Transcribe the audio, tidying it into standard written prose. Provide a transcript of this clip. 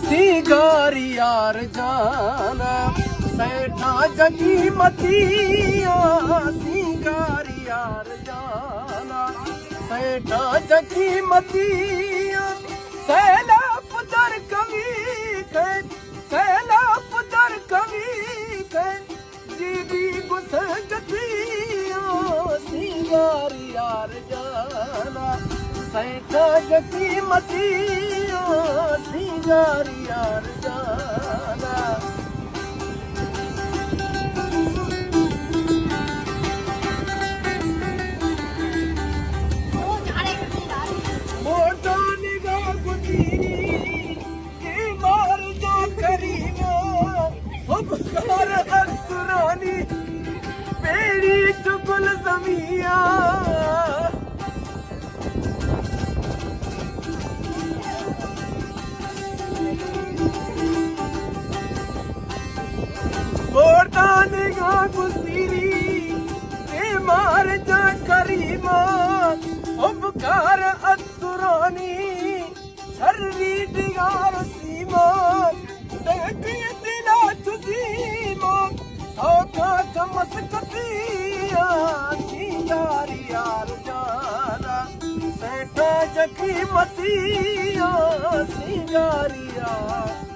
सिंगारी यार जाना सैठा जगी मतिया सिंगारी यार जाना सैठा जगी मतिया सैला पुदर कवि सैला पुदर कवि जीवी गुसगतिया सिंगारी यार जाना सैठा जगी मतिया सिंगारी यार जाना मोटा निगाह गुजरी के मार जा करीना अब कार अस्तरानी पेड़ी चुगल जमिया मोटा निगाह गुजरी के मार जा करीमा अब कार अस्तरानी सर्वी दिगार सीमा दिला तुझीमा सौखा चमस कतिया सिंगारी यार जाना सैठा जगी मतिया सिंगारी यार